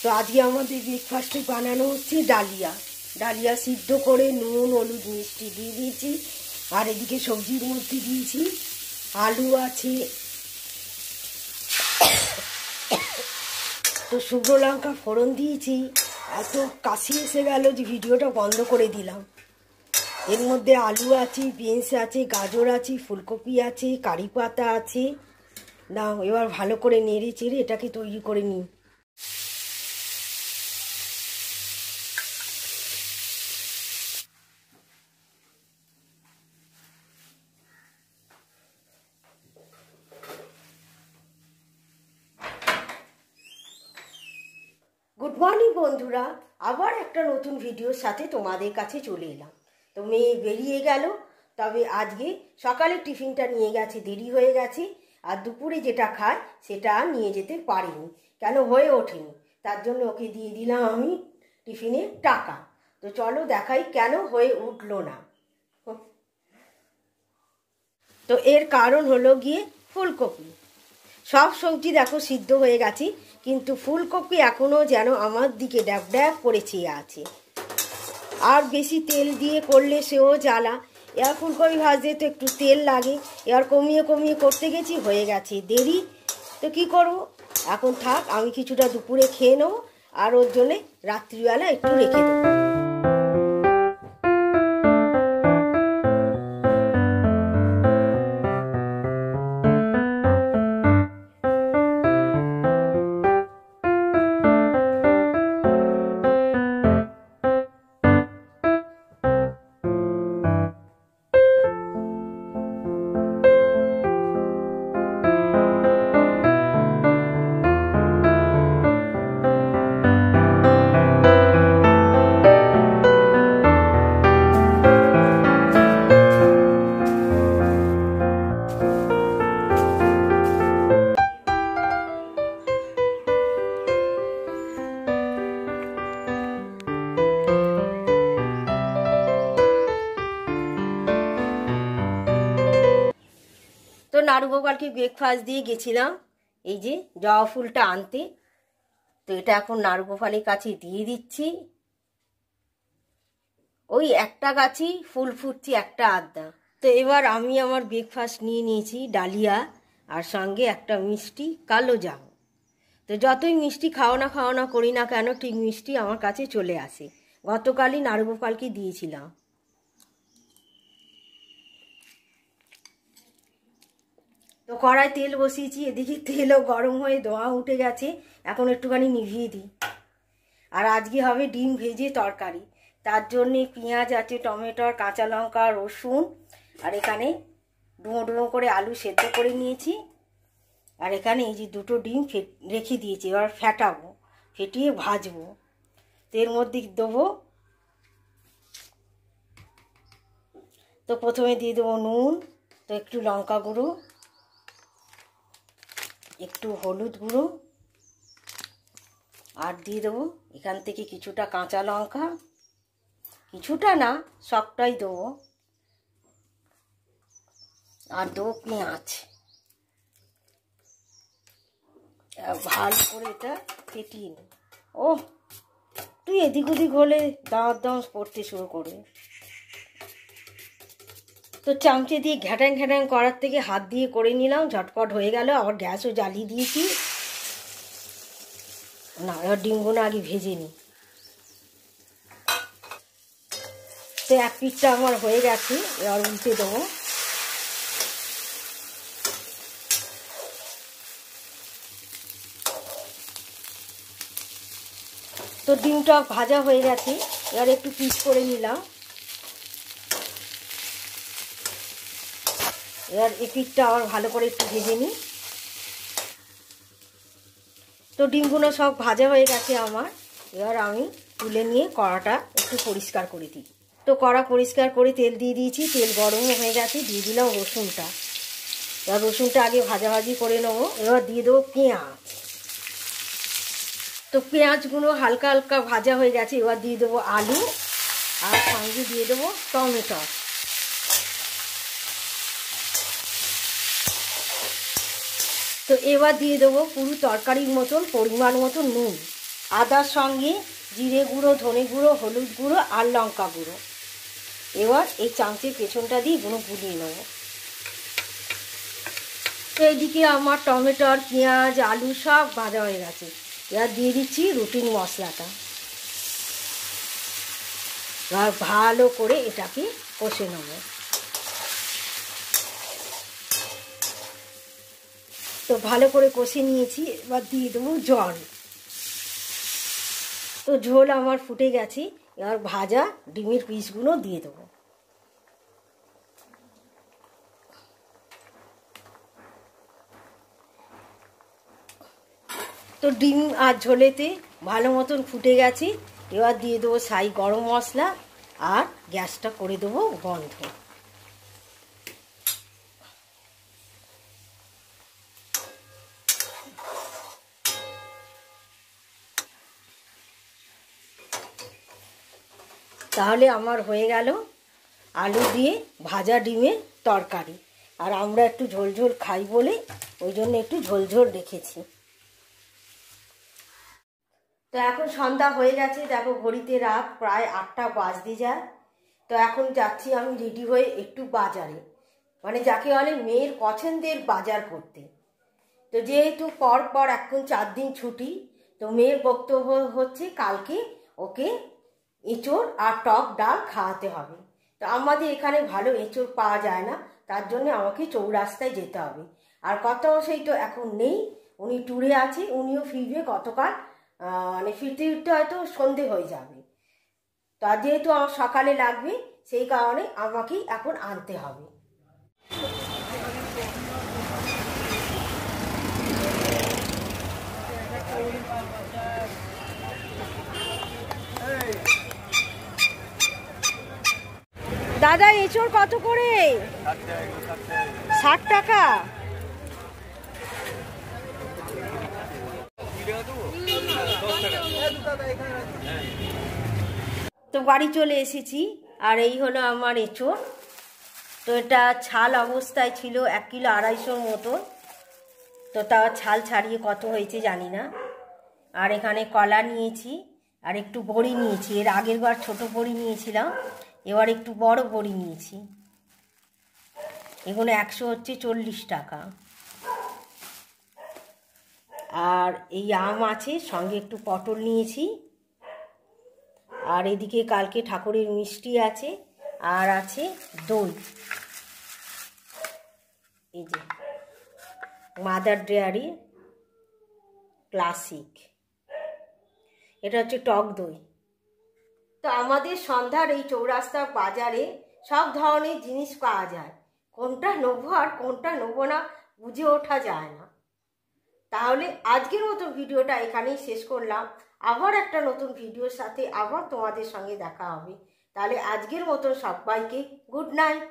তো আজকে আমাদের ব্রেকফাস্টে বানানো হচ্ছে ডালিয়া। ডালিয়া সিদ্ধ করে নুন হলুদ মিষ্টি দিয়ে দিয়েছি, আর এদিকে সবজির মধ্যে দিয়েছি আলু আছে, তো শুকনো লঙ্কা ফোড়ন দিয়েছি। এত কাশি এসে গেল যে ভিডিওটা বন্ধ করে দিলাম। এর মধ্যে আলু আছে, বিনস আছে, গাজর আছে, ফুলকপি আছে, কারি পাতা আছে। দাও এবার ভালো করে নেড়ে চেড়ে এটাকে তৈরি করে নিই। গুড মর্নিং বন্ধুরা, আবার একটা নতুন ভিডিওর সাথে তোমাদের কাছে চলে এলাম। তো মেয়ে বেরিয়ে গেল, তবে আজকে সকালে টিফিনটা নিয়ে গেছে, দেরি হয়ে গেছে, আর দুপুরে যেটা খায় সেটা নিয়ে যেতে পারিনি, কেন হয়ে ওঠেনি। তার জন্য ওকে দিয়ে দিলাম আমি টিফিনের টাকা। তো চলো দেখাই কেন হয়ে উঠলো না। তো এর কারণ হলো গিয়ে ফুলকপি। সব সবজি দেখো সিদ্ধ হয়ে গেছে, কিন্তু ফুলকপি এখনও যেন আমার দিকে ড্যাব ড্যাব করে চেয়ে আছে। আর বেশি তেল দিয়ে করলে সেও জ্বালা। এবার ফুলকপি ভাজতে তো একটু তেল লাগে, এবার কমিয়ে কমিয়ে করতে গেছি, হয়ে গেছে দেরি। তো কি করব, এখন থাক, আমি কিছুটা দুপুরে খেয়ে নেবো, আর ওর জন্যে রাত্রিবেলা একটু রেখে দেবো। তো নারুগোপালকে ব্রেকফাস্ট দিয়ে গেছিলাম এই যে জবা ফুলটা আনতে। তো এটা এখন নারুগোপালের কাছে দিয়ে দিচ্ছি। ওই একটা গাছই ফুল ফুটছে, একটা আধা। তো এবার আমি আমার ব্রেকফাস্ট নিয়ে নিয়েছি, ডালিয়া আর সঙ্গে একটা মিষ্টি কালো জাম। তো যতই মিষ্টি খাওয়ানা করি না কেন, ঠিক মিষ্টি আমার কাছে চলে আসে। গতকালই নারুগোপালকে দিয়েছিলাম। তো কড়াই তেল বসিয়েছি, এদিকে তেলও গরম হয়ে ধোঁয়া উঠে গেছে, এখন একটুখানি নিভিয়ে দিই। আর আজকে হবে ডিম ভেজে তরকারি। তার জন্যে পেঁয়াজ আছে, টমেটো, কাঁচা লঙ্কা, রসুন, আর এখানে ডুমো ডুমো করে আলু সেদ্ধ করে নিয়েছি। আর এখানে এই যে দুটো ডিম রেখে দিয়েছি, এবার ফেটাবো, ফেটিয়ে ভাজবো। তো এর মধ্যে দেবো, তো প্রথমে দিয়ে দেবো নুন, তো একটু লঙ্কা গুঁড়ো, একটু হলুদ গুঁড়ো, আর দিয়ে দেবো এখান থেকে কিছুটা কাঁচা লঙ্কা, কিছুটা না সবটাই দেবো, আর দেবো পেঁয়াজ। ভালো করে এটা ফেটিয়ে নি। ও তুই এদিক ওদিক হলে দাঁত দাঁত পড়তে শুরু করবে। তো চামচে দিয়ে ঘ্যাটাং ঘ্যাটাং করার থেকে হাত দিয়ে করে নিলাম, ঝটপট হয়ে গেল। আবার গ্যাসও জ্বালিয়ে দিয়েছি। না, এবার ডিমগুলো আগে ভেজে নিই। তো এক পিঠটা আমার হয়ে গেছে, এবার উল্টে দেবো। তো ডিমটা ভাজা হয়ে গেছে, এবার একটু পিস করে নিলাম। এবার এই পিঠটা আবার ভালো করে একটু ভেজে নিই। তো ডিমগুলো সব ভাজা হয়ে গেছে আমার, এবার আমি তুলে নিয়ে কড়াটা একটু পরিষ্কার করে দিই। তো কড়া পরিষ্কার করে তেল দিয়ে দিয়েছি, তেল গরম হয়ে গেছে, দিয়ে দিলাম রসুনটা। এবার রসুনটা আগে ভাজাভাজি করে নেবো। এবার দিয়ে দেবো পেঁয়াজ। তো পেঁয়াজগুলো হালকা হালকা ভাজা হয়ে গেছে, এবার দিয়ে দেবো আলু, আর সঙ্গে দিয়ে দেবো টমেটো। তো তো এবার দিয়ে দেবো পুরো তরকারির মতন পরিমাণ মতন নুন, আদার সঙ্গে জিরে গুঁড়ো, ধনে গুঁড়ো, হলুদ গুঁড়ো আর লঙ্কা গুঁড়ো। এবার এই চামচের পেছনটা দিয়ে এগুলো গুলিয়ে নেব। তো এইদিকে আমার টমেটোর, পেঁয়াজ, আলু সব ভাজা হয়ে গেছে। এবার দিয়ে দিচ্ছি রুটিন মশলাটা। এবার ভালো করে এটাকে কষে নেব। তো ভালো করে কষে নিয়েছি, এবার দিয়ে দেবো জল। তো ঝোল আমার ফুটে গেছে, এবার ভাজা ডিমের পিসগুলো দিয়ে দেবো। তো ডিম আর ঝোলেতে ভালো মতন ফুটে গেছে, এবার দিয়ে দেবো সাই গরম মশলা আর গ্যাসটা করে দেবো বন্ধ। তাহলে আমার হয়ে গেল আলু দিয়ে ভাজা ডিমের তরকারি। আর আমরা একটু ঝোল ঝোল খাই বলে ওই জন্য একটু ঝোল ঝোল রেখেছি। তো এখন সন্ধ্যা হয়ে গেছে, দেখো ঘড়িতে রাত প্রায় 8টা বাজতে যায়। তো এখন যাচ্ছি আমি রেডি হয়ে একটু বাজারে, মানে যাকে বলে মেয়ের পছন্দের বাজার করতে। তো যেহেতু পর এখন 4 দিন ছুটি, তো মেয়ের বক্তব্য হচ্ছে কালকে ওকে এঁচোড় আর টক ডাল খাওয়াতে হবে। তো আমাদের এখানে ভালো এঁচোড় পাওয়া যায় না, তার জন্য আমাকে চৌরাস্তায় যেতে হবে। আর কর্তামশাই তো এখন নেই, উনি ট্যুরে আছে, উনিও ফিরবে গতকাল, মানে ফিরতে ফিরতে হয়তো সন্ধে হয়ে যাবে। তা যেহেতু আমার সকালে লাগবে, সেই কারণে আমাকেই এখন আনতে হবে। দাদা এঁচোড় কত করে? 60 টাকা। তো বাড়ি চলে এসেছি, আর এই হলো আমার এঁচোড়। তো এটা ছাল অবস্থায় ছিল 1 কিলো 250 মতো। তো তাও ছাল ছাড়িয়ে কত হয়েছে জানি না। আর এখানে কলা নিয়েছি আর একটু বড়ি নিয়েছি। এর আগের বার ছোটো বড়ি নিয়েছিলাম, এবার একটু বড় বড়ি নিয়েছি। এগুলো 140 টাকা। আর এই আম আছে, সঙ্গে একটু পটল নিয়েছি। আর এদিকে কালকে ঠাকুরের মিষ্টি আছে, আর আছে দই। এই যে মাদার ডেয়ারি ক্লাসিক, এটা হচ্ছে টক দই। তো আমাদের সন্ধ্যার এই চৌরাস্তার বাজারে সব ধরনের জিনিস পাওয়া যায়, কোনটা নেবো আর কোনটা নেবো না বুঝে ওঠা যায় না। তাহলে আজকের মতো ভিডিওটা এখানেই শেষ করলাম। আবার একটা নতুন ভিডিওর সাথে আবার তোমাদের সঙ্গে দেখা হবে। তাহলে আজকের মতো সবাইকে গুড নাইট।